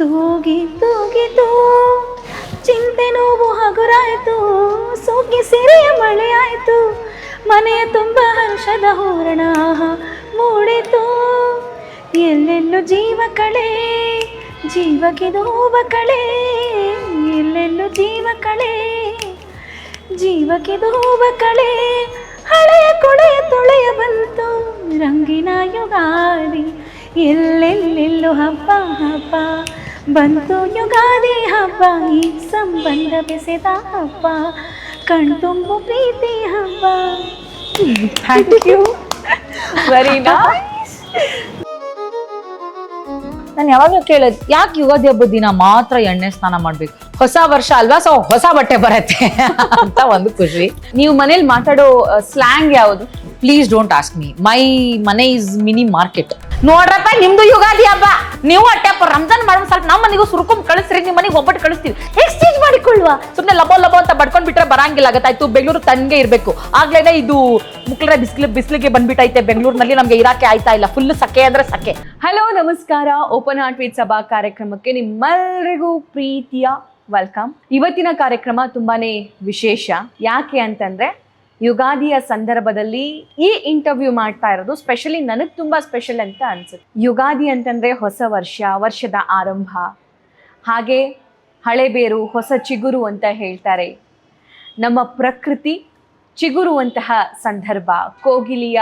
ತೂಗಿ ತೂಗಿತು ಚಿಂತೆ ನೋವು ಹಗುರಾಯಿತು, ಸೋಗಿ ಸಿರಿಯ ಮಳೆಯಾಯಿತು, ಮನೆಯ ತುಂಬ ಹರ್ಷದ ಹೂರಣ ಮೂಡಿತು. ಎಲ್ಲೆಲ್ಲೂ ಜೀವ ಕಳೆ, ಜೀವಕ್ಕಿದೋವ ಕಳೆ, ಎಲ್ಲೆಲ್ಲೂ ಜೀವ ಕಳೆ, ಜೀವಕ್ಕಿದೋವ ಕಳೆ. ಹಳೆಯ ಕೊಳೆಯ ತೊಳೆಯ ಬಂತು ರಂಗಿನ ಯುಗಾದಿ, ಎಲ್ಲೆಲ್ಲೆಲ್ಲೂ ಹಬ್ಬ ಹಬ್ಬ ಬಂತು ಯುಗಾದಿ ಹಬ್ಬ. ಈ ಸಂಬಂಧ ಬೆಸೆದ ಹಬ್ಬ, ಕಣ್ತುಂಬು ಪ್ರೀತಿ ಹಬ್ಬ. Thank you, very nice. ನಾನು ಯಾವಾಗಲೂ ಕೇಳೋದು, ಯಾಕೆ ಯುಗಾದಿ ಹಬ್ಬದ ದಿನ ಮಾತ್ರ ಎಣ್ಣೆ ಸ್ನಾನ ಮಾಡ್ಬೇಕು? ಹೊಸ ವರ್ಷ ಅಲ್ವಾ, ಸೊ ಹೊಸ ಬಟ್ಟೆ ಬರತ್ತೆ ಅಂತ ಒಂದು ಖುಷಿ. ನೀವು ಮನೇಲಿ ಮಾತಾಡೋ ಸ್ಲ್ಯಾಂಗ್ ಯಾವುದು? Please don't ask me, my ಮನೆ ಇಸ್ ಮಿನಿ ಮಾರ್ಕೆಟ್. ನೋಡ್ರಪ್ಪ, ನಿಮ್ದು ಯುಗಾದಿ ಹಬ್ಬ, ನೀವು ಅಟ್ಟೆಪ್ಪ ರಂಜಾನ್ ಮಾಡೋ ಸ್ವಲ್ಪ ನಮ್ಮ ಮನೆಗೂ ಸುರ್ಕೊಂಡ್ ಕಳಿಸ್ರಿ, ನಿಮ್ಮ ಮನೆಗೆ ಒಬ್ಬಟ್ಟು ಕಳಿಸ್ತೀವಿ, ಎಕ್ಸ್ಚೇಂಜ್ ಮಾಡಿಕೊಳ್ಳುವ. ಸುಮ್ಮನೆ ಲಬೋ ಲಬೋ ಅಂತ ಬಡ್ಕೊಂಡ್ ಬಿಟ್ರೆ ಬರಂಗಿಲ್ಲ, ಆಗತ್ತಾಯ್ತು. ಬೆಂಗಳೂರು ತಣ್ಣಗೆ ಇರಬೇಕು, ಆಗ್ಲೇನೆ ಇದು ಮುಕ್ಳರೆ ಬಿಸಿಲಿಗೆ ಬಂದ್ಬಿಟ್ಟೈತೆ ಬೆಂಗಳೂರಿನಲ್ಲಿ, ನಮ್ಗೆ ಇರಾಕೆ ಆಯ್ತಾ ಇಲ್ಲ, ಫುಲ್ ಸಕೆ ಅಂದ್ರೆ ಸಕೆ. ಹಲೋ ನಮಸ್ಕಾರ, ಓಪನ್ ಹಾರ್ಟ್ ವಿತ್ ಸಭಾ ಕಾರ್ಯಕ್ರಮಕ್ಕೆ ನಿಮ್ಮೆಲ್ಲರಿಗೂ ಪ್ರೀತಿಯ ವೆಲ್ಕಮ್. ಇವತ್ತಿನ ಕಾರ್ಯಕ್ರಮ ತುಂಬಾನೇ ವಿಶೇಷ. ಯಾಕೆ ಅಂತಂದ್ರೆ ಯುಗಾದಿಯ ಸಂದರ್ಭದಲ್ಲಿ ಈ ಇಂಟರ್ವ್ಯೂ ಮಾಡ್ತಾ ಇರೋದು ಸ್ಪೆಷಲಿ ನನಗೆ ತುಂಬಾ ಸ್ಪೆಷಲ್ ಅಂತ ಅನ್ಸುತ್ತೆ. ಯುಗಾದಿ ಅಂತಂದ್ರೆ ಹೊಸ ವರ್ಷ, ವರ್ಷದ ಆರಂಭ, ಹಾಗೆ ಹಳೆಬೇರು ಹೊಸ ಚಿಗುರು ಅಂತ ಹೇಳ್ತಾರೆ. ನಮ್ಮ ಪ್ರಕೃತಿ ಚಿಗುರುವಂತಹ ಸಂದರ್ಭ, ಕೋಗಿಲಿಯ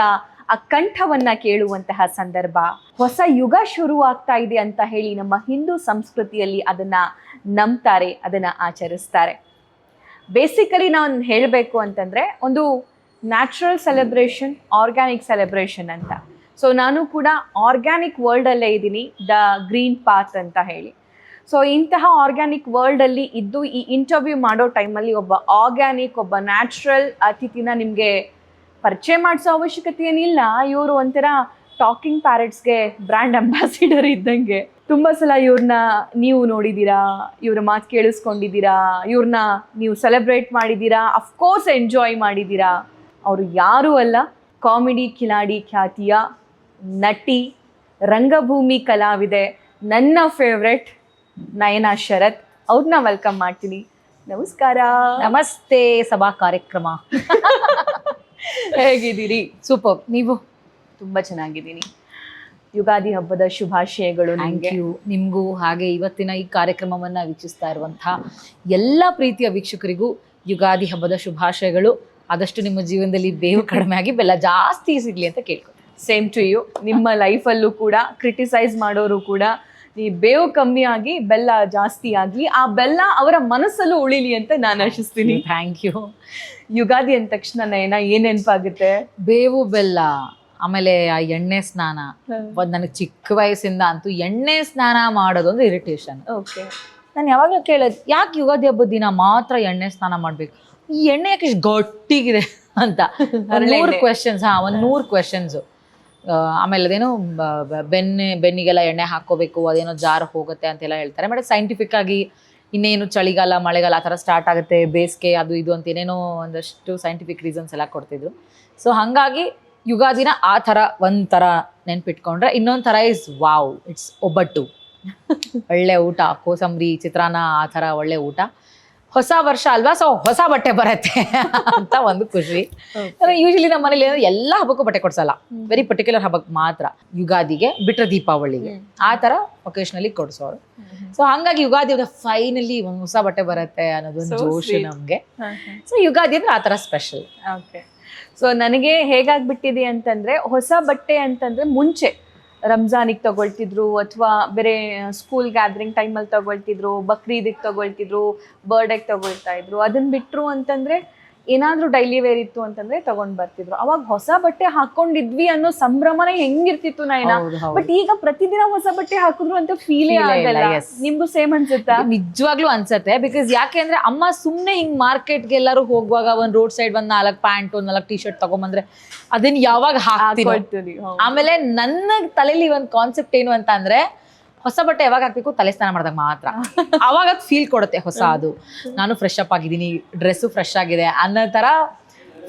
ಆ ಕಂಠವನ್ನ ಕೇಳುವಂತಹ ಸಂದರ್ಭ, ಹೊಸ ಯುಗ ಶುರು ಆಗ್ತಾ ಇದೆ ಅಂತ ಹೇಳಿ ನಮ್ಮ ಹಿಂದೂ ಸಂಸ್ಕೃತಿಯಲ್ಲಿ ಅದನ್ನ ನಂಬ್ತಾರೆ, ಅದನ್ನ ಆಚರಿಸ್ತಾರೆ. ಬೇಸಿಕಲಿ ನಾನು ಹೇಳಬೇಕು ಅಂತಂದ್ರೆ ಒಂದು ನ್ಯಾಚುರಲ್ ಸೆಲೆಬ್ರೇಷನ್, ಆರ್ಗ್ಯಾನಿಕ್ ಸೆಲೆಬ್ರೇಷನ್ ಅಂತ. ಸೊ ನಾನು ಕೂಡ ಆರ್ಗ್ಯಾನಿಕ್ ವರ್ಲ್ಡಲ್ಲೇ ಇದ್ದೀನಿ, ದ ಗ್ರೀನ್ ಪಾತ್ ಅಂತ ಹೇಳಿ. ಸೊ ಇಂತಹ ಆರ್ಗ್ಯಾನಿಕ್ ವರ್ಲ್ಡಲ್ಲಿ ಇದ್ದು ಈ ಇಂಟರ್ವ್ಯೂ ಮಾಡೋ ಟೈಮಲ್ಲಿ ಒಬ್ಬ ಆರ್ಗ್ಯಾನಿಕ್, ಒಬ್ಬ ನ್ಯಾಚುರಲ್ ಅತಿಥಿನ ನಿಮಗೆ ಪರಿಚಯ ಮಾಡಿಸೋ ಅವಶ್ಯಕತೆ ಏನಿಲ್ಲ. ಇವರು ಒಂಥರ ಟಾಕಿಂಗ್ ಪ್ಯಾರೆಟ್ಸ್ಗೆ ಬ್ರ್ಯಾಂಡ್ ಅಂಬಾಸಿಡರ್ ಇದ್ದಂಗೆ. ತುಂಬ ಸಲ ಇವ್ರನ್ನ ನೀವು ನೋಡಿದ್ದೀರಾ, ಇವ್ರ ಮಾತು ಕೇಳಿಸ್ಕೊಂಡಿದ್ದೀರಾ, ಇವ್ರನ್ನ ನೀವು ಸೆಲೆಬ್ರೇಟ್ ಮಾಡಿದ್ದೀರಾ, ಅಫ್ಕೋರ್ಸ್ ಎಂಜಾಯ್ ಮಾಡಿದ್ದೀರಾ. ಅವರು ಯಾರೂ ಅಲ್ಲ, ಕಾಮಿಡಿ ಕಿಲಾಡಿ ಖ್ಯಾತಿಯ ನಟಿ, ರಂಗಭೂಮಿ ಕಲಾವಿದೆ, ನನ್ನ ಫೇವ್ರೆಟ್ ನಯನಾ ಶರತ್. ಅವ್ರನ್ನ ವೆಲ್ಕಮ್ ಮಾಡ್ತೀನಿ. ನಮಸ್ಕಾರ. ನಮಸ್ತೆ ಸಭಾ ಕಾರ್ಯಕ್ರಮ. ಹೇಗಿದ್ದೀರಿ? ಸೂಪರ್. ನೀವು? ತುಂಬಾ ಚೆನ್ನಾಗಿದ್ದೀನಿ. ಯುಗಾದಿ ಹಬ್ಬದ ಶುಭಾಶಯಗಳು. Thank you. ನಿಮಗೂ ಹಾಗೆ ಇವತ್ತಿನ ಈ ಕಾರ್ಯಕ್ರಮವನ್ನ ವೀಕ್ಷಿಸ್ತಾ ಇರುವಂತಹ ಎಲ್ಲ ಪ್ರೀತಿಯ ವೀಕ್ಷಕರಿಗೂ ಯುಗಾದಿ ಹಬ್ಬದ ಶುಭಾಶಯಗಳು. ಆದಷ್ಟು ನಿಮ್ಮ ಜೀವನದಲ್ಲಿ ಬೇವು ಕಡಿಮೆ ಆಗಿ ಬೆಲ್ಲ ಜಾಸ್ತಿ ಸಿಗ್ಲಿ ಅಂತ ಕೇಳ್ಕೊ. Same to you. ನಿಮ್ಮ ಲೈಫಲ್ಲೂ ಕೂಡ ಕ್ರಿಟಿಸೈಸ್ ಮಾಡೋರು ಕೂಡ ಈ ಬೇವು ಕಮ್ಮಿ ಆಗಿ ಬೆಲ್ಲ ಜಾಸ್ತಿ ಆಗಿ ಆ ಬೆಲ್ಲ ಅವರ ಮನಸ್ಸಲ್ಲೂ ಉಳಿಲಿ ಅಂತ ನಾನು ಆಶಿಸ್ತೀನಿ. Thank you. ಯುಗಾದಿ ಅಂದ ತಕ್ಷಣ ನಯನ ಏನ್ ನೆನಪಾಗುತ್ತೆ? ಬೇವು ಬೆಲ್ಲ, ಆಮೇಲೆ ಆ ಎಣ್ಣೆ ಸ್ನಾನ. ನನಗೆ ಚಿಕ್ಕ ವಯಸ್ಸಿಂದ ಅಂತೂ ಎಣ್ಣೆ ಸ್ನಾನ ಮಾಡೋದೊಂದು ಇರಿಟೇಷನ್. ಓಕೆ. ನಾನು ಯಾವಾಗಲೂ ಕೇಳೋದು, ಯಾಕೆ ಯುಗಾದಿ ಹಬ್ಬದ ದಿನ ಮಾತ್ರ ಎಣ್ಣೆ ಸ್ನಾನ ಮಾಡ್ಬೇಕು? ಈ ಎಣ್ಣೆ ಯಾಕೆ ಇಷ್ಟು ಗಟ್ಟಿಗಿದೆ ಅಂತ 100 ಕ್ವೆಶನ್ಸ್. ಒಂದು 100 ಕ್ವೆಶನ್ಸು. ಆಮೇಲೆ ಅದೇನೋ ಬೆನ್ನಿಗೆಲ್ಲ ಎಣ್ಣೆ ಹಾಕೋಬೇಕು, ಅದೇನೋ ಜಾರ್ ಹೋಗುತ್ತೆ ಅಂತೆಲ್ಲ ಹೇಳ್ತಾರೆ. ಬಟ್ ಸೈಂಟಿಫಿಕ್ ಆಗಿ ಇನ್ನೇನು ಚಳಿಗಾಲ ಮಳೆಗಾಲ ಆ ಥರ ಸ್ಟಾರ್ಟ್ ಆಗುತ್ತೆ, ಬೇಸಿಗೆ ಅದು ಇದು ಅಂತ ಏನೇನೋ ಒಂದಷ್ಟು ಸೈಂಟಿಫಿಕ್ ರೀಸನ್ಸ್ ಎಲ್ಲ ಕೊಡ್ತಿದ್ರು. ಸೊ ಹಾಗಾಗಿ ಯುಗಾದಿನ ಆ ಥರ ಒಂಥರ ನೆನ್ಪಿಟ್ಕೊಂಡ್ರೆ, ಇನ್ನೊಂದು ಥರ ಇಸ್ ವಾವ್, ಇಟ್ಸ್ ಒಬ್ಬಟ್ಟು, ಒಳ್ಳೆ ಊಟ, ಕೋಸಂಬರಿ, ಚಿತ್ರಾನ್ನ, ಆ ಥರ ಒಳ್ಳೆ ಊಟ. ಹೊಸ ವರ್ಷ ಅಲ್ವಾ, ಸೊ ಹೊಸ ಬಟ್ಟೆ ಬರತ್ತೆ ಅಂತ ಒಂದು ಖುಷಿ. ಯೂಶಲಿ ನಮ್ಮ ಮನೇಲಿ ಎಲ್ಲ ಹಬ್ಬಕ್ಕೂ ಬಟ್ಟೆ ಕೊಡ್ಸಲ್ಲ, ವೆರಿ ಪರ್ಟಿಕ್ಯುಲರ್ ಹಬ್ಬಕ್ಕೆ ಮಾತ್ರ, ಯುಗಾದಿಗೆ ಬಿಟ್ರೆ ದೀಪಾವಳಿಗೆ ಆ ಥರ ಒಕೇಶನಲಿ ಕೊಡ್ಸೋರು. ಸೊ ಹಂಗಾಗಿ ಯುಗಾದಿ ಫೈನಲಿ ಒಂದು ಹೊಸ ಬಟ್ಟೆ ಬರುತ್ತೆ ಅನ್ನೋದೊಂದು ಜೋಶ್ ನಮ್ಗೆ. ಸೊ ಯುಗಾದಿ ಅಂದ್ರೆ ಆ ಥರ ಸ್ಪೆಷಲ್. ಓಕೆ. ಸೊ ನನಗೆ ಹೇಗಾಗ್ಬಿಟ್ಟಿದೆ ಅಂತಂದ್ರೆ, ಹೊಸ ಬಟ್ಟೆ ಅಂತಂದ್ರೆ ಮುಂಚೆ ರಂಜಾನಿಗೆ ತಗೊಳ್ತಿದ್ರು, ಅಥವಾ ಬೇರೆ ಸ್ಕೂಲ್ ಗ್ಯಾದರಿಂಗ್ ಟೈಮಲ್ಲಿ ತಗೊಳ್ತಿದ್ರು, ಬಕ್ರೀದಿಗೆ ತಗೊಳ್ತಿದ್ರು, ಬರ್ಡೇಗೆ ತಗೊಳ್ತಾ ಇದ್ರು. ಅದನ್ನ ಬಿಟ್ರು ಅಂತಂದ್ರೆ ಏನಾದ್ರೂ ಡೈಲಿ ವೇರ್ ಇತ್ತು ಅಂತಂದ್ರೆ ತಗೊಂಡ್ ಬರ್ತಿದ್ರು. ಅವಾಗ ಹೊಸ ಬಟ್ಟೆ ಹಾಕೊಂಡಿದ್ವಿ ಅನ್ನೋ ಸಂಭ್ರಮನೇ ಹೆಂಗಿರ್ತಿತ್ತು ನಯನ. ಬಟ್ ಈಗ ಪ್ರತಿದಿನ ಹೊಸ ಬಟ್ಟೆ ಹಾಕಿದ್ರು ಅಂತ ಫೀಲೇ ಆಗಲ್ಲ. ನಿಮ್ಗೂ ಸೇಮ್ ಅನ್ಸುತ್ತಾ? ನಿಜವಾಗ್ಲೂ ಅನ್ಸತ್ತೆ. ಬಿಕಾಸ್ ಯಾಕೆ ಅಂದ್ರೆ ಅಮ್ಮ ಸುಮ್ನೆ ಹಿಂಗ್ ಮಾರ್ಕೆಟ್ಗೆ ಎಲ್ಲರೂ ಹೋಗುವಾಗ ಒಂದ್ ರೋಡ್ ಸೈಡ್ ಒಂದ್ 4 ಪ್ಯಾಂಟ್, 4 ಟೀ ಶರ್ಟ್ ತಗೊಂಬಂದ್ರೆ ಅದನ್ನ ಯಾವಾಗ ಹಾಕ್ತೀನಿ. ಆಮೇಲೆ ನನ್ನ ತಲೆಯಲ್ಲಿ ಒಂದ್ ಕಾನ್ಸೆಪ್ಟ್ ಏನು ಅಂತ ಅಂದ್ರೆ, ಹೊಸ ಬಟ್ಟೆ ಯಾವಾಗ ಹಾಕ್ಬೇಕು, ತಲೆ ಸ್ನಾನ ಮಾಡಿದಾಗ ಮಾತ್ರ. ಅವಾಗ ಫೀಲ್ ಕೊಡುತ್ತೆ ಹೊಸ, ಅದು ನಾನು ಫ್ರೆಶ್ ಅಪ್ ಆಗಿದ್ದೀನಿ, ಡ್ರೆಸ್ಸು ಫ್ರೆಶ್ ಆಗಿದೆ ಅನ್ನೋ ಥರ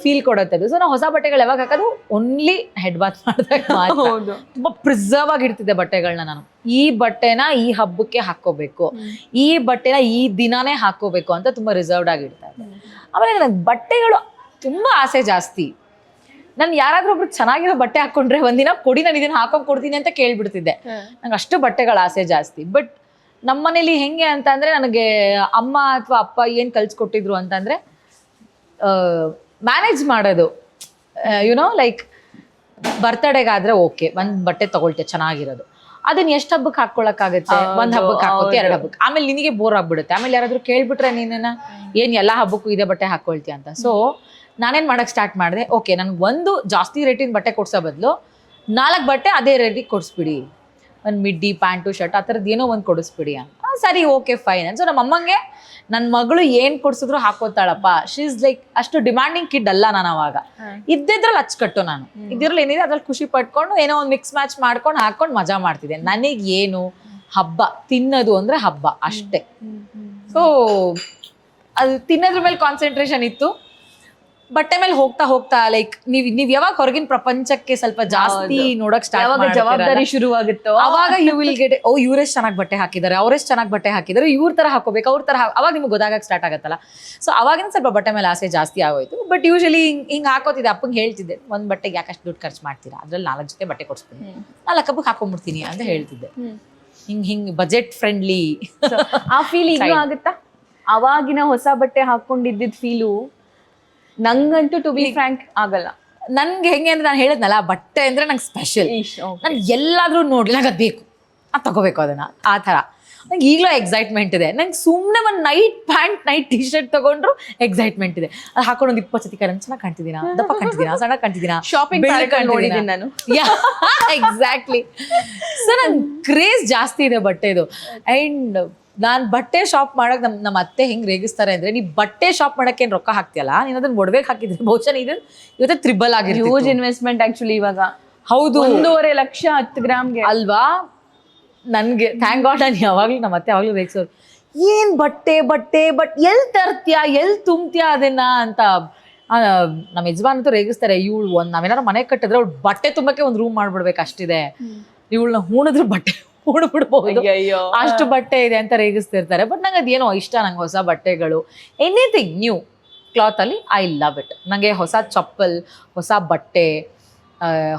ಫೀಲ್ ಕೊಡುತ್ತೆ ಅದು. ಸೊ ನಾವು ಹೊಸ ಬಟ್ಟೆಗಳು ಯಾವಾಗ ಹಾಕೋದು ಓನ್ಲಿ ಹೆಡ್ ಬಾತ್ ಮಾಡಿದಾಗ ಹೌದು. ತುಂಬಾ ಪ್ರಿಸರ್ವ್ ಆಗಿರ್ತಿದ್ದೆ ಬಟ್ಟೆಗಳನ್ನ ನಾನು. ಈ ಬಟ್ಟೆನ ಈ ಹಬ್ಬಕ್ಕೆ ಹಾಕೋಬೇಕು, ಈ ಬಟ್ಟೆನ ಈ ದಿನಾನೇ ಹಾಕೋಬೇಕು ಅಂತ ತುಂಬಾ ರಿಸರ್ವ್ಡ್ ಆಗಿರ್ತಾ ಇದ್ದೆ. ಆಮೇಲೆ ನನಗೆ ಬಟ್ಟೆಗಳು ತುಂಬಾ ಆಸೆ ಜಾಸ್ತಿ. ನಾನು ಯಾರಾದ್ರೂ ಒಬ್ರು ಚೆನ್ನಾಗಿರೋ ಬಟ್ಟೆ ಹಾಕೊಂಡ್ರೆ ಒಂದಿನ ಕೊಡಿ, ನಾನು ಇದನ್ನ ಹಾಕೊಂಡ್ ಕೊಡ್ತೀನಿ ಅಂತ ಕೇಳ್ಬಿಡ್ತಿದ್ದೆ. ನಂಗೆ ಅಷ್ಟು ಬಟ್ಟೆಗಳ ಆಸೆ ಜಾಸ್ತಿ. ಬಟ್ ನಮ್ಮನೇಲಿ ಹೆಂಗೆ ಅಂತ ಅಂದ್ರೆ, ನನಗೆ ಅಮ್ಮ ಅಥವಾ ಅಪ್ಪ ಏನ್ ಕಲ್ಸ್ಕೊಟ್ಟಿದ್ರು ಅಂತಂದ್ರೆ ಮ್ಯಾನೇಜ್ ಮಾಡೋದು. ಯುನೋ ಲೈಕ್ ಬರ್ತಡೇಗಾದ್ರೆ ಓಕೆ, ಒಂದ್ ಬಟ್ಟೆ ತಗೊಳ್ತೆ ಚೆನ್ನಾಗಿರೋದು, ಅದನ್ನ ಎಷ್ಟು ಹಬ್ಬಕ್ಕೆ ಹಾಕೊಳಕ್ಕಾಗತ್ತೆ, ಒಂದ್ ಹಬ್ಬಕ್ಕೆ ಹಾಕೋತಿ, 2 ಹಬ್ಬಕ್ಕೆ, ಆಮೇಲೆ ನಿನಗೆ ಬೋರ್ ಆಗ್ಬಿಡುತ್ತೆ. ಆಮೇಲೆ ಯಾರಾದ್ರೂ ಕೇಳ್ಬಿಟ್ರೆ ನೀನ ಏನ್ ಎಲ್ಲಾ ಹಬ್ಬಕ್ಕೂ ಇದೇ ಬಟ್ಟೆ ಹಾಕೊಳ್ತೀಯ ಅಂತ. ಸೊ ನಾನೇನ್ ಮಾಡಕ್ ಸ್ಟಾರ್ಟ್ ಮಾಡಿದೆ, ಓಕೆ ನನ್ಗೆ ಒಂದು ಜಾಸ್ತಿ ರೇಟಿನ ಬಟ್ಟೆ ಕೊಡ್ಸೋ ಬದಲು 4 ಬಟ್ಟೆ ಅದೇ ರೇಟಿಗೆ ಕೊಡಿಸ್ಬಿಡಿ, ಒಂದು ಮಿಡ್ಡಿ ಪ್ಯಾಂಟು ಶರ್ಟ್ ಆ ಥರದ್ದು ಏನೋ ಒಂದು ಕೊಡಿಸ್ಬಿಡಿ ಅಂತ. ಸರಿ ಓಕೆ ಫೈನ್ ಅಂತ. ಸೊ ನಮ್ಮ ಅಮ್ಮಂಗೆ ನನ್ನ ಮಗಳು ಏನ್ ಕೊಡ್ಸಿದ್ರು ಹಾಕೋತಾಳಪ್ಪ. ಶಿ ಇಸ್ ಲೈಕ್ ಅಷ್ಟು ಡಿಮಾಂಡಿಂಗ್ ಕಿಡ್ ಅಲ್ಲ ನಾನು ಅವಾಗ. ಇದ್ದಿದ್ರಲ್ಲಿ ಅಚ್ಚುಕಟ್ಟು ನಾನು, ಇದ್ರಲ್ಲಿ ಏನಿದೆ ಅದ್ರಲ್ಲಿ ಖುಷಿ ಪಟ್ಕೊಂಡು ಏನೋ ಒಂದು ಮಿಕ್ಸ್ ಮ್ಯಾಚ್ ಮಾಡ್ಕೊಂಡು ಹಾಕೊಂಡು ಮಜಾ ಮಾಡ್ತಿದ್ದೆ. ನನಗೆ ಏನು ಹಬ್ಬ ತಿನ್ನೋದು ಅಂದ್ರೆ ಹಬ್ಬ ಅಷ್ಟೇ. ಸೊ ಅದು ತಿನ್ನೋದ್ರ ಮೇಲೆ ಕಾನ್ಸಂಟ್ರೇಷನ್ ಇತ್ತು. ಬಟ್ಟೆ ಮೇಲೆ ಹೋಗ್ತಾ ಹೋಗ್ತಾ ಲೈಕ್ ನೀವ್ ಯಾವಾಗ ಹೊರಗಿನ ಪ್ರಪಂಚಕ್ಕೆ ಸ್ವಲ್ಪ ಜಾಸ್ತಿ ನೋಡಕ್ ಸ್ಟಾರ್ಟ್ ಜವಾಬ್ದಾರಿ ಶುರುವಾಗುತ್ತೋ ಅವಾಗ ಯು ವಿಲ್ ಗೆಟ್ ಓ ಇವ್ರೆಷ್ಟು ಚೆನ್ನಾಗಿ ಬಟ್ಟೆ ಹಾಕಿದ್ದಾರೆ, ಅವ್ರೆಷ್ಟು ಚೆನ್ನಾಗಿ ಬಟ್ಟೆ ಹಾಕಿದ್ದಾರೆ, ಇವ್ರ ತರ ಹಾಕೋಬೇಕು, ಅವ್ರ ತರ ಅವಾಗ ನಿಮ್ಗೆ ಗೊತ್ತಾಗಕ್ಕೆ ಸ್ಟಾರ್ಟ್ ಆಗತ್ತಲ್ಲ. ಸೊ ಅವಾಗಿನ ಸ್ವಲ್ಪ ಬಟ್ಟೆ ಮೇಲೆ ಆಸೆ ಜಾಸ್ತಿ ಆಗೋಯ್ತು. ಬಟ್ ಯೂಶಲಿ ಹಿಂಗ್ ಹಾಕೋತಿದ್ದೆ. ಅಪ್ಪಂಗೆ ಹೇಳ್ತಿದ್ದೆ, ಒಂದ್ ಬಟ್ಟೆಗೆ ಯಾಕಷ್ಟು ದುಡ್ಡು ಖರ್ಚು ಮಾಡ್ತೀರಾ, ಅದ್ರಲ್ಲಿ 4 ಜೊತೆ ಬಟ್ಟೆ ಕೊಡ್ಸ್ತೀನಿ, 4 ಹಬ್ಬಕ್ಕೆ ಹಾಕೊಂಡ್ಬಿಡ್ತೀನಿ ಅಂತ ಹೇಳ್ತಿದ್ದೆ. ಹಿಂಗ್ ಬಜೆಟ್ ಫ್ರೆಂಡ್ಲಿ. ಆ ಫೀಲ್ ಇನ್ನೂ ಆಗುತ್ತಾ? ಅವಾಗಿನ ಹೊಸ ಬಟ್ಟೆ ಹಾಕೊಂಡಿದ್ದ ಫೀಲು ನಂಗಂತೂ ಟು ಬಿ ಫ್ರಾಂಕ್ ಆಗಲ್ಲ. ನನ್ಗೆ ಹೆಂಗೆ ಅಂದ್ರೆ, ನಾನು ಹೇಳಿದ್ನಲ್ಲ ಬಟ್ಟೆ ಅಂದ್ರೆ ನಂಗೆ ಸ್ಪೆಷಲ್. ನನ್ ಎಲ್ಲಾದ್ರೂ ನೋಡ್ಲಿ ನಂಗೆ ಅದು ಬೇಕು, ಅದು ತಗೋಬೇಕು ಅದನ್ನ, ಆ ಥರ. ನಂಗೆ ಈಗಲೂ ಎಕ್ಸೈಟ್ಮೆಂಟ್ ಇದೆ. ನಂಗೆ ಸುಮ್ಮನೆ ಒಂದು night pant night T shirt ತಗೊಂಡ್ರು ಎಕ್ಸೈಟ್ಮೆಂಟ್ ಇದೆ. ಅದು ಹಾಕೊಂಡು ಒಂದು 20 ಸತಿ ಚೆನ್ನಾಗಿ ಕಾಣ್ತಿದ್ದೀನಾ, ದಪ್ಪ ಕಾಣ್ತಿದ್ದೀನಾ, ಸಣ್ಣ ಕಾಣ್ತಿದ್ದೀನಾ, ಶಾಪಿಂಗ್ ನೋಡಿದ್ದೀನಿ ನಾನು. ಎಕ್ಸಾಕ್ಟ್ಲಿ. ಸೊ ನಂಗೆ ಕ್ರೇಜ್ ಜಾಸ್ತಿ ಇದೆ ಬಟ್ಟೆದು. ಅಂಡ್ ನಾನ್ ಬಟ್ಟೆ ಶಾಪ್ ಮಾಡಕ್ ನಮ್ಮ ಅತ್ತೆ ಹೆಂಗ್ ರೇಗಿಸ್ತಾರೆ ಅಂದ್ರೆ, ನೀ ಬಟ್ಟೆ ಶಾಪ್ ಮಾಡಕ್ಕೆ ಏನ್ ರೊಕ್ಕ ಹಾಕ್ತಿಯಲ್ಲ, ನೀನ್ ಅದನ್ನ ಒಡವೆಗೆ ಹಾಕಿದ್ರೆ ಬಹುಶಃ ಇವತ್ತೆ ತ್ರಿಬಲ್ ಆಗಿರುತ್ತೆ. ಹ್ಯೂಜ್ ಇನ್ವೆಸ್ಟ್ಮೆಂಟ್ ಆಕ್ಚುಲಿ ಇವಾಗ. ಹೌದು, 1.5 ಲಕ್ಷ 10 ಗ್ರಾಮ್ಗೆ ಅಲ್ವಾ. ನನ್ಗೆ ಥ್ಯಾಂಕ್ ಗಾಡ್ ನಾನು ಯಾವಾಗ್ಲೂ ನಮ್ಮ ಅತ್ತೆ ಯಾವಾಗ್ಲೂ ರೇಗಿಸೋರು, ಏನ್ ಬಟ್ಟೆ ಬಟ್ಟೆ ಬಟ್ ಎಲ್ ತರ್ತೀಯಾ, ಎಲ್ ತುಂಬ್ತೀಯಾ ಅದನ್ನ ಅಂತ. ನಮ್ಮ ಯಜಮಾನ್ ಅಂತೂ ರೇಗಿಸ್ತಾರೆ, ಇವಳು ನಾವೇನಾರು ಮನೆ ಕಟ್ಟಿದ್ರೆ ಅವ್ಳು ಬಟ್ಟೆ ತುಂಬಕ್ಕೆ ಒಂದು ರೂಮ್ ಮಾಡ್ಬಿಡ್ಬೇಕು ಅಷ್ಟಿದೆ, ಇವಳನ್ನ ಹೂಣಿದ್ರು ಬಟ್ಟೆ ಬಿಡ್ಬಹುದು, ಅಷ್ಟು ಬಟ್ಟೆ ಇದೆ ಅಂತ ರೇಗಿಸ್ತಿರ್ತಾರೆ. ಬಟ್ ನಂಗೆ ಅದೇನೋ ಇಷ್ಟ, ನಂಗೆ ಹೊಸ ಬಟ್ಟೆಗಳು, ಎನಿಥಿಂಗ್ ನ್ಯೂ ಕ್ಲಾತ್ ಅಲ್ಲಿ ಐ ಲವ್ ಇಟ್. ನಂಗೆ ಹೊಸ ಚಪ್ಪಲ್, ಹೊಸ ಬಟ್ಟೆ,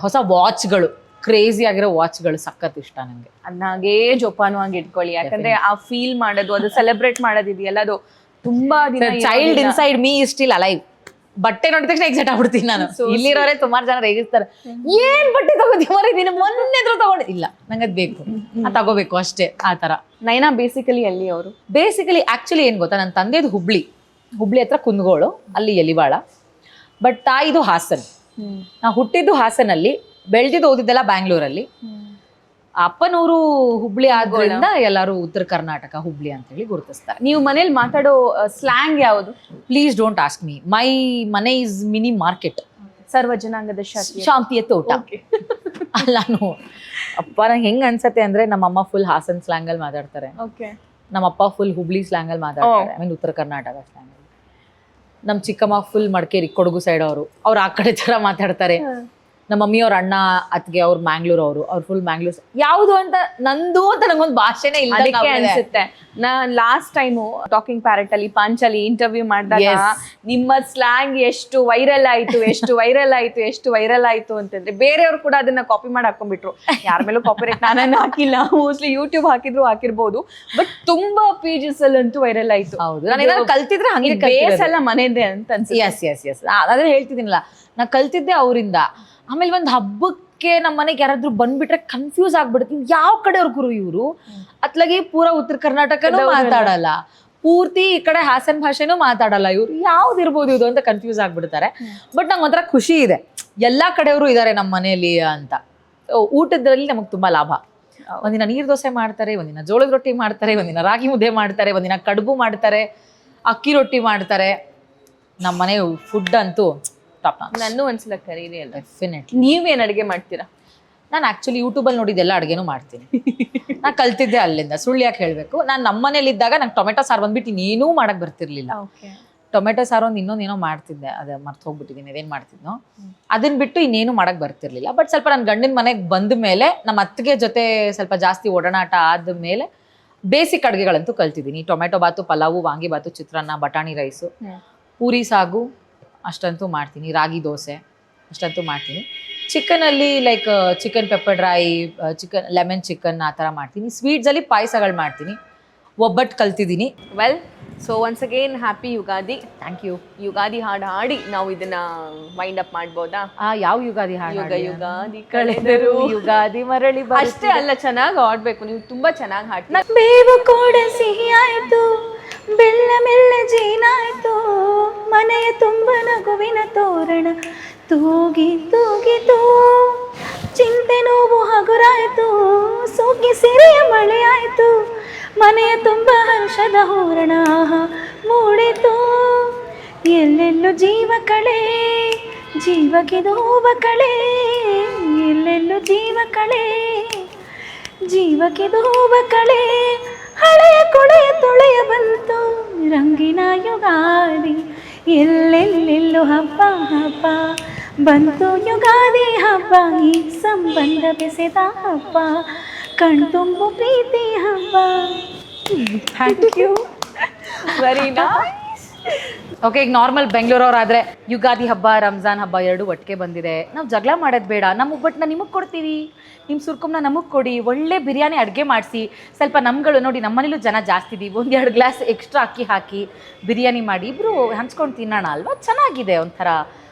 ಹೊಸ ವಾಚ್ಗಳು, ಕ್ರೇಜಿ ಆಗಿರೋ ವಾಚ್ಗಳು ಸಖತ್ ಇಷ್ಟ ನಂಗೆ. ಅದನ್ನಾಗೇ ಜೋಪಾನವಾಗಿ ಇಟ್ಕೊಳ್ಳಿ, ಯಾಕಂದ್ರೆ ಆ ಫೀಲ್ ಮಾಡೋದು, ಅದು ಸೆಲೆಬ್ರೇಟ್ ಮಾಡೋದಿದೆಯಲ್ಲ, ಅದು ತುಂಬಾ ದಿನ. Child inside me is still alive. ಬಟ್ಟೆ ನೋಡಿದ ತಕ್ಷಣ ಎಕ್ಸೈಟ್ ಆಗ್ಬಿಡ್ತೀನಿ ನಾನು. ಇಲ್ಲಿರೋರೆ ಸುಮಾರು ಜನ ರೇಗಿಸ್ತಾರೆ, ಏನ್ ಬಟ್ಟೆ ತಗೋತೀವಿ ಮರಿ, ನೀನು ಮೊನ್ನೆ ತಗೊಂಡೆ. ಇಲ್ಲ, ನಂಗೆ ಅದ್ ಬೇಕು, ತಗೋಬೇಕು ಅಷ್ಟೇ, ಆ ತರ. ನೈನಾ ಬೇಸಿಕಲಿ ಎಲ್ಲಿ ಅವರು? ಬೇಸಿಕಲಿ ಆಕ್ಚುಲಿ ಏನ್ ಗೊತ್ತಾ, ನನ್ನ ತಂದೆದು ಹುಬ್ಳಿ ಹತ್ರ ಕುಂದಗೋಳು, ಅಲ್ಲಿ ಎಲಿವಾಳ. ಬಟ್ ತಾಯಿದು ಹಾಸನ್. ನಾ ಹುಟ್ಟಿದ್ದು ಹಾಸನಲ್ಲಿ, ಬೆಳೆದಿದ್ದು ಓದಿದ್ದೆಲ್ಲ ಬ್ಯಾಂಗ್ಳೂರಲ್ಲಿ. ಅಪ್ಪನೂರು ಹುಬ್ಳಿ ಆದ್ರಿಂದ ಎಲ್ಲರೂ ಉತ್ತರ ಕರ್ನಾಟಕ ಹುಬ್ಳಿ ಅಂತ ಹೇಳಿ ಗುರುತಿಸ್ತಾರೆ. ನೀವು ಮನೇಲಿ ಮಾತಾಡೋ ಸ್ಲ್ಯಾಂಗ್ ಯಾವುದು? Please don't ask me. My ಮನೆ ಇಸ್ ಮಿನಿ ಮಾರ್ಕೆಟ್. ಸರ್ವ ಜನಾಂಗದ ಶಾಂತಿಯ ತೋಟ. ಅಲ್ಲಾನು ಅಪ್ಪ ನಂಗೆ ಹೆಂಗ್ ಅನ್ಸತ್ತೆ ಅಂದ್ರೆ, ನಮ್ಮಮ್ಮ ಫುಲ್ ಹಾಸನ್ ಸ್ಲ್ಯಾಂಗ್ ಅಲ್ಲಿ ಮಾತಾಡ್ತಾರೆ, ನಮ್ಮಪ್ಪ ಫುಲ್ ಹುಬ್ಳಿ ಸ್ಲ್ಯಾಂಗ್ ಅಲ್ಲಿ ಮಾತಾಡ್ತಾರೆ, ಐ ಮೀನ್ ಉತ್ತರ ಕರ್ನಾಟಕ ಸ್ಲ್ಯಾಂಗ್ ಅಲ್ಲಿ. ನಮ್ ಚಿಕ್ಕಮ್ಮ ಫುಲ್ ಮಡಿಕೇರಿ ಕೊಡಗು ಸೈಡ್ ಅವ್ರು ಆ ಕಡೆ ತರ ಮಾತಾಡ್ತಾರೆ. ನಮ್ಮ ಮಮ್ಮಿ ಅವ್ರ ಅಣ್ಣ ಅತ್ಗೆ ಅವ್ರು ಮ್ಯಾಂಗ್ಳೂರ್, ಅವ್ರು ಫುಲ್ ಮ್ಯಾಂಗ್ಳೂರ್. ಯಾವುದು ಅಂತ ನಂದು ಅಂತ ನಂಗೊಂದು ಭಾಷೆನೇ ಇಲ್ಲ ಅನ್ಸುತ್ತೆ. ನಾನ್ ಲಾಸ್ಟ್ ಟೈಮು ಟಾಕಿಂಗ್ ಪ್ಯಾರೆಟ್ ಅಲ್ಲಿ ಪಾಂಚಾಲಿ ಇಂಟರ್ವ್ಯೂ ಮಾಡಿದಾಗ ನಿಮ್ಮ ಸ್ಲ್ಯಾಂಗ್ ಎಷ್ಟು ವೈರಲ್ ಆಯ್ತು ಅಂತಂದ್ರೆ, ಬೇರೆಯವ್ರು ಕೂಡ ಅದನ್ನ ಕಾಪಿ ಮಾಡಿ ಹಾಕೊಂಡ್ಬಿಟ್ರು. ಯಾರ ಮೇಲೂ ಕಾಪಿರೈಟ್ ನಾನೇನು ಹಾಕಿಲ್ಲ, ಮೋಸ್ಟ್ಲಿ ಯೂಟ್ಯೂಬ್ ಹಾಕಿರ್ಬೋದು. ಬಟ್ ತುಂಬಾ ಪೇಜಸ್ ಅಲ್ಲಂತೂ ವೈರಲ್ ಆಯ್ತು. ಹೌದು, ನಾನು ಏನಾದ್ರು ಕಲ್ತಿದ್ರೆ ಹಂಗೆ ಬೇಸ್ ಎಲ್ಲ ಮನೆದೆ ಅಂತ ಅನ್ಸುತ್ತೆ. ಎಸ್ ಅದೇ ಹೇಳ್ತಿದ್ದೀನಲ್ಲ, ನಾ ಕಲ್ತಿದ್ದೆ ಅವರಿಂದ. ಆಮೇಲೆ ಒಂದು ಹಬ್ಬಕ್ಕೆ ನಮ್ಮ ಮನೆಗೆ ಯಾರಾದ್ರೂ ಬಂದ್ಬಿಟ್ರೆ ಕನ್ಫ್ಯೂಸ್ ಆಗ್ಬಿಡುತ್ತೆ, ಯಾವ ಕಡೆಯವ್ರ ಗುರು ಇವರು, ಅತ್ಲಾಗಿ ಪೂರಾ ಉತ್ತರ ಕರ್ನಾಟಕನೂ ಮಾತಾಡಲ್ಲ, ಪೂರ್ತಿ ಈ ಕಡೆ ಹಾಸನ್ ಭಾಷೆನೂ ಮಾತಾಡಲ್ಲ, ಇವ್ರು ಯಾವ್ದಿರ್ಬೋದು ಇದು ಅಂತ ಕನ್ಫ್ಯೂಸ್ ಆಗ್ಬಿಡ್ತಾರೆ. ಬಟ್ ನಂಗೆ ಒಂಥರ ಖುಷಿ ಇದೆ, ಎಲ್ಲಾ ಕಡೆಯವರು ಇದಾರೆ ನಮ್ಮ ಮನೆಯಲ್ಲಿ ಅಂತ. ಊಟದಲ್ಲಿ ನಮಗ್ ತುಂಬಾ ಲಾಭ. ಒಂದಿನ ನೀರ್ ದೋಸೆ ಮಾಡ್ತಾರೆ, ಒಂದಿನ ಜೋಳದ ರೊಟ್ಟಿ ಮಾಡ್ತಾರೆ, ಒಂದಿನ ರಾಗಿ ಮುದ್ದೆ ಮಾಡ್ತಾರೆ, ಒಂದಿನ ಕಡುಬು ಮಾಡ್ತಾರೆ, ಅಕ್ಕಿ ರೊಟ್ಟಿ ಮಾಡ್ತಾರೆ. ನಮ್ಮ ಮನೆ ಫುಡ್ ಅಂತೂ ನನ್ನೂ ಒಂದ್ಸಲ ಕರೀರಿ ಅಲ್ಲ. ಡೆಫಿನೆಟ್ಲಿ. ನೀವೇನ್ ಅಡಿಗೆ ಮಾಡ್ತೀರಾ? ನಾನು ಆಕ್ಚುಲಿ ಯೂಟ್ಯೂಬಲ್ಲಿ ನೋಡಿದ್ದೆಲ್ಲ ಅಡುಗೆನೂ ಮಾಡ್ತೀನಿ. ನಾನು ಕಲ್ತಿದ್ದೆ ಅಲ್ಲಿಂದ, ಸುಳ್ಳು ಯಾಕೆ ಹೇಳಬೇಕು. ನಾನು ನಮ್ಮ ಮನೇಲಿ ಇದ್ದಾಗ ನಂಗೆ ಟೊಮೆಟೊ ಸಾರು ಬಂದ್ಬಿಟ್ಟು ಇನ್ನೇನೂ ಮಾಡಕ್ ಬರ್ತಿರ್ಲಿಲ್ಲ. ಟೊಮೆಟೊ ಸಾರು ಒಂದು ಇನ್ನೊಂದೇನೋ ಮಾಡ್ತಿದ್ದೆ, ಅದೇ ಮರ್ತು ಹೋಗ್ಬಿಟ್ಟಿದ್ದೀನಿ ಅದೇನು ಮಾಡ್ತಿದ್ನೋ. ಅದನ್ನ ಬಿಟ್ಟು ಇನ್ನೇನು ಮಾಡಕ್ ಬರ್ತಿರ್ಲಿಲ್ಲ. ಬಟ್ ಸ್ವಲ್ಪ ನನ್ನ ಗಂಡನ ಮನೆಗೆ ಬಂದ ಮೇಲೆ ನಮ್ಮ ಅತ್ತಿಗೆ ಜೊತೆ ಸ್ವಲ್ಪ ಜಾಸ್ತಿ ಒಡನಾಟ ಆದ್ಮೇಲೆ ಬೇಸಿಕ್ ಅಡುಗೆಗಳಂತೂ ಕಲ್ತಿದ್ದೀನಿ. ಟೊಮೆಟೊ ಬಾತು, ಪಲಾವು, ವಾಂಗಿಬಾತು, ಚಿತ್ರಾನ್ನ, ಬಟಾಣಿ ರೈಸು, ಪೂರಿ ಸಾಗು ಅಷ್ಟಂತೂ ಮಾಡ್ತೀನಿ. ರಾಗಿ ದೋಸೆ ಅಷ್ಟಂತೂ ಮಾಡ್ತೀನಿ. ಚಿಕನಲ್ಲಿ like chicken pepper dry, chicken lemon chicken ಆ ಥರ ಮಾಡ್ತೀನಿ. ಸ್ವೀಟ್ಸಲ್ಲಿ ಪಾಯಸಗಳು ಮಾಡ್ತೀನಿ. ಒಬ್ಬಟ್ಟು ಕಲ್ತಿದ್ದೀನಿ. Well, so once again happy Ugadi. Thank you. Ugadi ಹಾಡು ಹಾಡಿ ನಾವು ಇದನ್ನ ವೈಂಡ್ ಅಪ್ ಮಾಡ್ಬೋದಾ? ಯಾವ ಯುಗಾದಿ ಹಾಡು? ಯುಗ ಯುಗಾದಿ ಕಳೆದರು ಯುಗಾದಿ ಮರಳಿ ಅಷ್ಟೇ ಅಲ್ಲ, ಚೆನ್ನಾಗಿ ಆಡ್ಬೇಕು. ನೀವು ತುಂಬಾ ಚೆನ್ನಾಗಿ ಹಾಡ್ತೀವಿ. ಬೇವು ಕೂಡ ಸಿಹಿ ಆಯ್ತು, ಬೆಲ್ಲ ಮೆಲ್ಲ ಜೇನಾಯ್ತು, ಮನೆಯ ತುಂಬ ನಗುವಿನ ತೋರಣ ತೂಗಿ ತೂಗಿತು, ಚಿಂತೆ ನೋವು ಹಗುರಾಯ್ತು, ಸುಗ್ಗಿ ಸಿರಿಯ ಮಳೆಯಾಯ್ತು, ಮನೆಯ ತುಂಬ ಹರ್ಷದ ಹೂರಣ ಮೂಡಿತು. ಎಲ್ಲೆಲ್ಲೂ ಜೀವ ಕಳೆ, ಜೀವಕ್ಕಿದೋವ ಕಳೆ, ಎಲ್ಲೆಲ್ಲೂ ಜೀವ ಕಳೆ, ಜೀವಕ್ಕಿದೋವ ಕಳೆ, ಹಳೆಯ ಕೊಳೆಯ ತೊಳೆಯ ಬಂತು ರಂಗಿನ ಯುಗಾದಿ, ಎಲ್ಲೆಲ್ಲೆಲ್ಲೂ ಹಬ್ಬ ಹಬ್ಬ ಬಂತು ಯುಗಾದಿ ಹಬ್ಬ, ಈ ಸಂಬಂಧ ಬೆಸೆದ ಹಬ್ಬ, ಕಣ್ತುಂಬು ಪ್ರೀತಿ ಹಬ್ಬ. Thank you. Very nice. Okay, ಈಗ ನಾರ್ಮಲ್ ಬೆಂಗಳೂರವ್ರಾದ್ರೆ ಯುಗಾದಿ ಹಬ್ಬ, ರಂಜಾನ್ ಹಬ್ಬ ಎರಡು ಒಟ್ಟಿಗೆ ಬಂದಿದೆ. ನಾವು ಜಗಳ ಮಾಡೋದು ಬೇಡ, ನಮ್ಮ ಒಬ್ಬಟ್ಟನ್ನ ನಿಮಗೆ ಕೊಡ್ತೀವಿ, ನಿಮ್ಮ ಸುರ್ಕುಮ್ನ ನಮಗೆ ಕೊಡಿ, ಒಳ್ಳೆ ಬಿರಿಯಾನಿ ಅಡುಗೆ ಮಾಡಿಸಿ, ಸ್ವಲ್ಪ ನಮ್ಗಳು ನೋಡಿ ನಮ್ಮನೇಲೂ ಜನ ಜಾಸ್ತಿ ಇದೀವಿ, 1-2 ಗ್ಲಾಸ್ ಎಕ್ಸ್ಟ್ರಾ ಅಕ್ಕಿ ಹಾಕಿ ಬಿರಿಯಾನಿ ಮಾಡಿ ಇಬ್ಬರು ಹಂಚ್ಕೊಂಡು ತಿನ್ನೋಣ ಅಲ್ವಾ? ಚೆನ್ನಾಗಿದೆ. ಒಂಥರ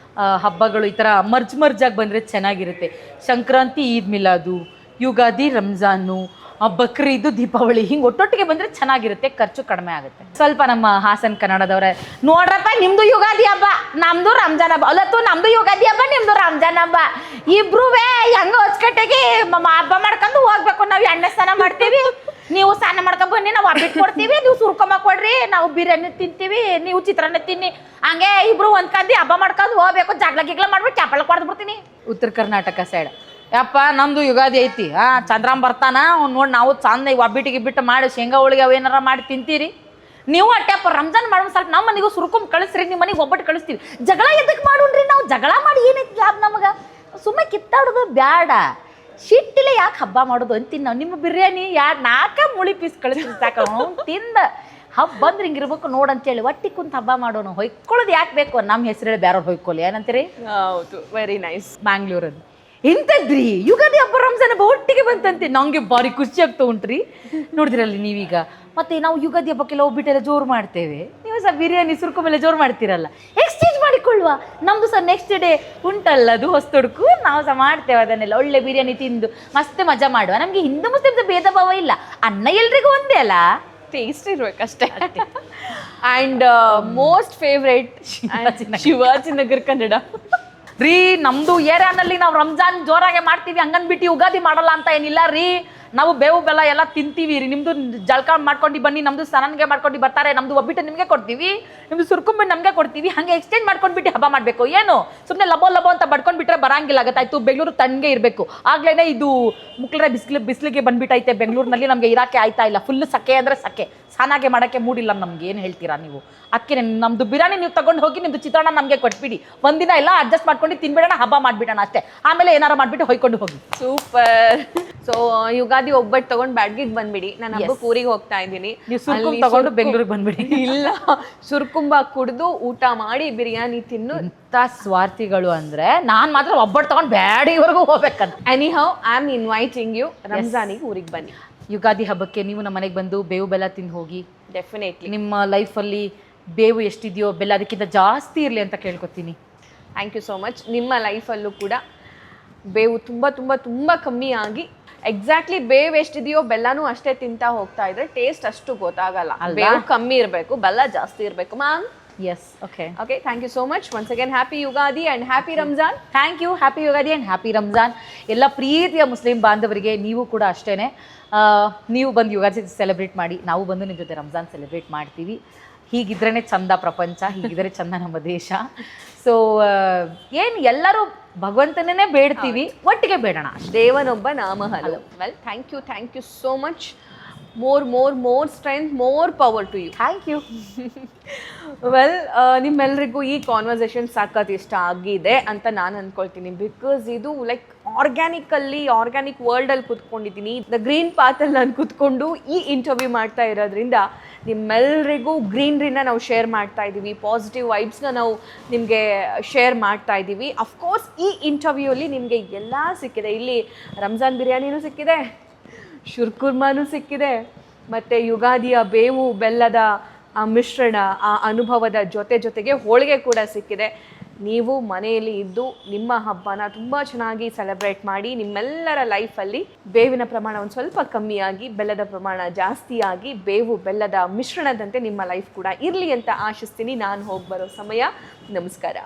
ಹಬ್ಬಗಳು ಈ ಥರ ಮರ್ಜಾಗಿ ಬಂದರೆ ಚೆನ್ನಾಗಿರುತ್ತೆ. ಸಂಕ್ರಾಂತಿ, ಈದ್ ಮಿಲಾದು, ಯುಗಾದಿ, ರಂಜಾನು, ಬಕ್ರೀದು, ದೀಪಾವಳಿ ಹಿಂಗೆ ಒಟ್ಟೊಟ್ಟಿಗೆ ಬಂದರೆ ಚೆನ್ನಾಗಿರುತ್ತೆ, ಖರ್ಚು ಕಡಿಮೆ ಆಗುತ್ತೆ. ಸ್ವಲ್ಪ ನಮ್ಮ ಹಾಸನ ಕನ್ನಡದವ್ರೆ ನೋಡ್ರಪ್ಪ, ನಿಮ್ಮದು ಯುಗಾದಿ ಹಬ್ಬ, ನಮ್ಮದು ರಂಜಾನ್ ಹಬ್ಬ, ಅಲ್ಲತ್ತು ನಮ್ಮದು ಯುಗಾದಿ ಹಬ್ಬ, ನಿಮ್ಮದು ರಂಜಾನ್ ಹಬ್ಬ, ಇಬ್ರೂ ಹೆಂಗೆ ಹೊಚ್ಕಟ್ಟೆಗೆ ಹಬ್ಬ ಮಾಡ್ಕೊಂಡು ಹೋಗ್ಬೇಕು. ನಾವು ಎಣ್ಣೆ ಸ್ನಾನ ಮಾಡ್ತೀವಿ, ನೀವು ಸ್ನಾನ ಮಾಡ್ಕೊಂಡು ಬನ್ನಿ, ನಾವು ಹಬ್ಬಿಟ್ಟು ಕೊಡ್ತೀವಿ, ನೀವು ಸುರ್ಕೊಂಬ ಕೊಡ್ರಿ, ನಾವು ಬಿರಿಯಾನಿ ತಿಂತೀವಿ, ನೀವು ಚಿತ್ರಾನ್ನ ತಿನ್ನಿ, ಹಂಗೆ ಇಬ್ರು ಹೊಂದ್ಕಂಡು ಹಬ್ಬ ಮಾಡ್ಕೊಂಡು ಹೋಗ್ಬೇಕು. ಜಗಳ ಗಿಗ್ಲ ಮಾಡ್ಬಿಟ್ಟು ಚಪ್ಪಳ ಕೊಡ್ದು ಬಿಡ್ತೀನಿ. ಉತ್ತರ ಕರ್ನಾಟಕ ಸೈಡ್ ಯಪ್ಪ ನಮ್ದು ಯುಗಾದಿ ಐತಿ, ಚಂದ್ರಾಮ್ ಬರ್ತಾನ ನೋಡಿ, ನಾವು ಚಂದ ಒಬ್ಬಿಟ್ಟಿಗೆ ಬಿಟ್ಟು ಮಾಡಿ ಶೇಂಗಾ ಹೋಳಿಗೆ ಅವೇನಾರ ಮಾಡಿ ತಿಂತೀರಿ. ನೀವು ಅಟ್ಟೆಪ್ಪ ರಂಜಾನ್ ಮಾಡೋ ಸ್ವಲ್ಪ ನಮ್ಮ ಮನೆಗೂ ಸುರ್ಕೊಂಡ್ ಕಳಿಸ್ರಿ, ನಿಮ್ಮ ಮನೆಗೆ ಒಬ್ಬಟ್ಟು ಕಳಿಸ್ತೀವಿ. ಜಗಳ ಎದಕ್ಕೆ ಮಾಡೋಣ್ರಿ ನಾವು? ಜಗಳ ಮಾಡಿ ಏನೈತಿ ಲಾಭ ನಮಗೆ? ಸುಮ್ಮನೆ ಕಿತ್ತಾಡೋದು ಬ್ಯಾಡ, ಶಿಟ್ಟಿಲೆ ಯಾಕೆ ಹಬ್ಬ ಮಾಡೋದು ಅಂತೀನಿ ನಾವು. ನಿಮ್ಮ ಬಿರಿಯಾನಿ 4 ಮುಳಿ ಪೀಸ್ ಕಳಿಸ್ತೀವಿ ಸಾಕ, ತಿಂದ ಹಬ್ಬ ಬಂದ್ರೆ ಹಿಂಗಿರ್ಬೇಕು ನೋಡಂತೇಳಿ ಒಟ್ಟಿ ಕುಂತ ಹಬ್ಬ ಮಾಡೋಣ. ಹೊಯ್ಕೊಳ್ಳೋದು ಯಾಕೆ ಬೇಕು? ನಮ್ಮ ಹೆಸರು ಹೇಳಿ ಬೇರೆಯವ್ರು ಹೊಯ್ಕೊಳ್ಳಿ ಏನಂತೀರಿ? ಹೌದು, ವೆರಿ ನೈಸ್. ಬ್ಯಾಂಗ್ಳೂರದ್ದು ಎಂತದ್ರಿ ಯುಗಾದಿ ಹಬ್ಬ ರಂಜಾನ್ ಹಬ್ಬ ಒಟ್ಟಿಗೆ ಬಂತಂತೆ, ನಂಗೆ ಭಾರಿ ಖುಷಿ ಆಗ್ತಾ ಉಂಟ್ರಿ. ನೋಡಿದ್ರಲ್ಲಿ ನೀವೀಗ ಮತ್ತೆ ನಾವು ಯುಗಾದಿ ಹಬ್ಬಕ್ಕೆಲ್ಲ ಹೋಗ್ಬಿಟ್ಟೆಲ್ಲ ಜೋರು ಮಾಡ್ತೇವೆ, ನೀವು ಸಹ ಬಿರಿಯಾನಿ ಸುರ್ಕೊ ಮೇಲೆ ಜೋರು ಮಾಡ್ತೀರಲ್ಲ, ಎಕ್ಸ್ಚೇಂಜ್ ಮಾಡಿಕೊಳ್ಳುವ. ನಮ್ದು ಸಹ ನೆಕ್ಸ್ಟ್ ಡೇ ಉಂಟಲ್ಲ ಅದು ಹೊಸ್ತೊಡ್ಕು, ನಾವು ಸಹ ಮಾಡ್ತೇವೆ ಅದನ್ನೆಲ್ಲ. ಒಳ್ಳೆ ಬಿರಿಯಾನಿ ತಿಂದು ಮಸ್ತ್ ಮಜಾ ಮಾಡುವ. ನಮ್ಗೆ ಹಿಂದೂ ಮುಸ್ಲಿಮ್ದು ಭೇದ ಭಾವ ಇಲ್ಲ, ಅನ್ನ ಎಲ್ರಿಗೂ ಒಂದೇ ಅಲ್ಲ, ಟೇಸ್ಟ್ ಇರ್ಬೇಕಷ್ಟೇ. And most favourite Shivajinagar Kannada ರೀ. ನಮ್ದು ಏರಿಯಾನಲ್ಲಿ ನಾವು ರಂಜಾನ್ ಜೋರಾಗೆ ಮಾಡ್ತೀವಿ, ಹಂಗನ್ಬಿಟ್ಟು ಯುಗಾದಿ ಮಾಡಲ್ಲ ಅಂತ ಏನಿಲ್ಲ ರೀ. ನಾವು ಬೇವು ಬೆಲ್ಲ ಎಲ್ಲ ತಿಂತೀವಿ ರೀ. ನಿಮ್ದು ಜಳಕ ಮಾಡ್ಕೊಂಡು ಬನ್ನಿ, ನಮ್ದು ಸ್ನಾನಗೆ ಮಾಡ್ಕೊಂಡು ಬರ್ತಾರೆ, ನಮ್ದು ಒಬ್ಬಿಟ್ಟು ನಿಮಗೆ ಕೊಡ್ತೀವಿ, ನಿಮ್ದು ಸುರ್ಕೊಂಬಿಟ್ಟು ನಮಗೆ ಕೊಡ್ತೀವಿ. ಹಂಗೆ ಎಕ್ಸ್ಚೇಂಜ್ ಮಾಡ್ಕೊಂಡ್ಬಿಟ್ಟು ಹಬ್ಬ ಮಾಡಬೇಕು. ಏನು ಸುಮ್ಮನೆ ಲಬೋ ಅಂತ ಬಡ್ಕೊಂಡ್ಬಿಟ್ರೆ ಬರಂಗಿಲ್ಲ, ಆಯ್ತು. ಬೆಂಗಳೂರು ತಣ್ಣಗೆ ಇರಬೇಕು, ಆಗ್ಲೇ ಇದು ಮುಕ್ಳರೆ ಬಿಸಿಲಿಗೆ ಬಂದ್ಬಿಟ್ಟೈತೆ ಬೆಂಗಳೂರಿನಲ್ಲಿ. ನಮಗೆ ಇರಾಕೆ ಆಯ್ತಾ ಇಲ್ಲ, ಫುಲ್ ಸಕೆ ಅಂದರೆ ಸಕೆ, ಸ್ನಾನಾಗೆ ಮಾಡೋಕ್ಕೆ ಮೂಡಿಲ್ಲ ನಮ್ಗೆ. ಏನು ಹೇಳ್ತೀರಾ ನೀವು? ಅದಕ್ಕೆ ನಮ್ಮದು ಬಿರಿಯಾನಿ ನೀವು ತಗೊಂಡು ಹೋಗಿ, ನಿಮ್ಮದು ಚಿತ್ರಾನ್ನ ನಮಗೆ ಕೊಟ್ಬಿಡಿ. ಒಂದಿನ ಎಲ್ಲ ಅಡ್ಜಸ್ಟ್ ಮಾಡ್ಕೊಂಡು ತಿನ್ಬಿಡೋಣ, ಹಬ್ಬ ಮಾಡಿಬಿಡೋಣ ಅಷ್ಟೇ. ಆಮೇಲೆ ಏನಾರು ಮಾಡಿಬಿಟ್ಟು ಹೊಯ್ಕೊಂಡು ಹೋಗಿ. ಸೂಪರ್. ಸೊ ಯುಗಾದಿ ಒಬ್ಬಟ್ಟು ತಗೊಂಡು ಬ್ಯಾಡ್ಗಿಗೆ ಬಂದ್ಬಿಡಿ. ನಾನು ಹಬ್ಬಕ್ಕೆ ಊರಿಗೆ ಹೋಗ್ತಾ ಇದ್ದೀನಿ, ನೀವು ಸುರ್ಕುಂಬ ತಗೊಂಡು ಬೆಂಗಳೂರಿಗೆ ಬಂದ್ಬಿಡಿ. ಇಲ್ಲ, ಸುರ್ಕುಂಬ ಕುಡಿದು ಊಟ ಮಾಡಿ ಬಿರಿಯಾನಿ ತಿನ್ನು. ಸ್ವಾರ್ಥಿಗಳು ಅಂದ್ರೆ ನಾನ್ ಮಾತ್ರ ಒಬ್ಬಟ್ಟು ತಗೊಂಡು ಬ್ಯಾಡಿವರೆಗೂ ಹೋಗ್ಬೇಕಂತ. Anyhow I am inviting you, ರಂಜಾನಿಗೆ ಊರಿಗೆ ಬನ್ನಿ. ಯುಗಾದಿ ಹಬ್ಬಕ್ಕೆ ನೀವು ನಮ್ಮ ಮನೆಗೆ ಬಂದು ಬೇವು ಬೆಲ್ಲ ತಿಂದು ಹೋಗಿ. ಡೆಫಿನೆಟ್ಲಿ ನಿಮ್ಮ ಲೈಫಲ್ಲಿ ಬೇವು ಎಷ್ಟಿದೆಯೋ ಬೆಲ್ಲ ಅದಕ್ಕಿಂತ ಜಾಸ್ತಿ ಇರಲಿ ಅಂತ ಕೇಳ್ಕೊತೀನಿ. Thank you so much. ನಿಮ್ಮ ಲೈಫಲ್ಲೂ ಕೂಡ ಬೇವು ತುಂಬ ತುಂಬ ತುಂಬ ಕಮ್ಮಿ ಆಗಿ, ಎಕ್ಸಾಕ್ಟ್ಲಿ ಬೇವು ಎಷ್ಟಿದೆಯೋ ಬೆಲ್ಲನೂ ಅಷ್ಟೇ ತಿಂತಾ ಹೋಗ್ತಾ ಇದ್ರೆ ಟೇಸ್ಟ್ ಅಷ್ಟು ಗೊತ್ತಾಗಲ್ಲ. ಬೇವು ಕಮ್ಮಿ ಇರಬೇಕು, ಬೆಲ್ಲ ಜಾಸ್ತಿ ಇರಬೇಕು ma'am. Yes, okay. Thank you so much. Once again happy Ugadi and happy Ramzan. Thank you. Happy Ugadi and happy Ramzan. ಎಲ್ಲ ಪ್ರೀತಿಯ ಮುಸ್ಲಿಂ ಬಾಂಧವರಿಗೆ ನೀವು ಕೂಡ ಅಷ್ಟೇ, ನೀವು ಬಂದು ಯುಗಾದಿ ಸೆಲೆಬ್ರೇಟ್ ಮಾಡಿ, ನಾವು ಬಂದು ನಿಮ್ಮ ಜೊತೆ ರಂಜಾನ್ ಸೆಲೆಬ್ರೇಟ್ ಮಾಡ್ತೀವಿ. ಹೀಗಿದ್ರೇ ಚಂದ ಪ್ರಪಂಚ, ಹೀಗಿದ್ರೆ ಚಂದ ನಮ್ಮ ದೇಶ. ಸೊ ಏನು ಎಲ್ಲರೂ ಭಗವಂತನೇ ಬೇಡ್ತೀವಿ, ಒಟ್ಟಿಗೆ ಬೇಡೋಣ. ದೇವನೊಬ್ಬ ನಾಮ ಹಲವು. Well, thank you so much more strength, more power to you. Thank you. Well, ನಿಮ್ಮೆಲ್ರಿಗೂ ಈ ಕಾನ್ವರ್ಸೇಷನ್ ಸಖತ್ ಇಷ್ಟ ಆಗಿದೆ ಅಂತ ನಾನು ಅಂದ್ಕೊಳ್ತೀನಿ. ಬಿಕಾಸ್ ಇದು ಲೈಕ್ ಆರ್ಗ್ಯಾನಿಕ್ ವರ್ಲ್ಡಲ್ಲಿ ಕೂತ್ಕೊಂಡಿದ್ದೀನಿ, ದ ಗ್ರೀನ್ ಪಾತಲ್ಲಿ ನಾನು ಕೂತ್ಕೊಂಡು ಈ ಇಂಟರ್ವ್ಯೂ ಮಾಡ್ತಾ ಇರೋದ್ರಿಂದ ನಿಮ್ಮೆಲ್ರಿಗೂ ಗ್ರೀನ್ರಿನ ನಾವು ಶೇರ್ ಮಾಡ್ತಾ ಇದ್ದೀವಿ, ಪಾಸಿಟಿವ್ ವೈಬ್ಸ್ನ ನಾವು ನಿಮಗೆ ಶೇರ್ ಮಾಡ್ತಾ ಇದ್ದೀವಿ. ಅಫ್ಕೋರ್ಸ್ ಈ ಇಂಟರ್ವ್ಯೂಲಿ ನಿಮಗೆ ಎಲ್ಲ ಸಿಕ್ಕಿದೆ. ಇಲ್ಲಿ ರಂಜಾನ್ ಬಿರಿಯಾನಿನೂ ಸಿಕ್ಕಿದೆ, ಶುರ್ಕುರ್ಮಾನೂ ಸಿಕ್ಕಿದೆ, ಮತ್ತು ಯುಗಾದಿಯ ಬೇವು ಬೆಲ್ಲದ ಆ ಮಿಶ್ರಣ, ಆ ಅನುಭವದ ಜೊತೆಗೆ ಹೋಳಿಗೆ ಕೂಡ ಸಿಕ್ಕಿದೆ. ನೀವು ಮನೆಯಲ್ಲಿ ಇದ್ದು ನಿಮ್ಮ ಹಬ್ಬನ ತುಂಬ ಚೆನ್ನಾಗಿ ಸೆಲೆಬ್ರೇಟ್ ಮಾಡಿ, ನಿಮ್ಮೆಲ್ಲರ ಲೈಫಲ್ಲಿ ಬೇವಿನ ಪ್ರಮಾಣ ಒಂದು ಸ್ವಲ್ಪ ಕಮ್ಮಿಯಾಗಿ ಬೆಲ್ಲದ ಪ್ರಮಾಣ ಜಾಸ್ತಿಯಾಗಿ ಬೇವು ಬೆಲ್ಲದ ಮಿಶ್ರಣದಂತೆ ನಿಮ್ಮ ಲೈಫ್ ಕೂಡ ಇರಲಿ ಅಂತ ಆಶಿಸ್ತೀನಿ. ನಾನು ಹೋಗಿ ಬರೋ ಸಮಯ. ನಮಸ್ಕಾರ.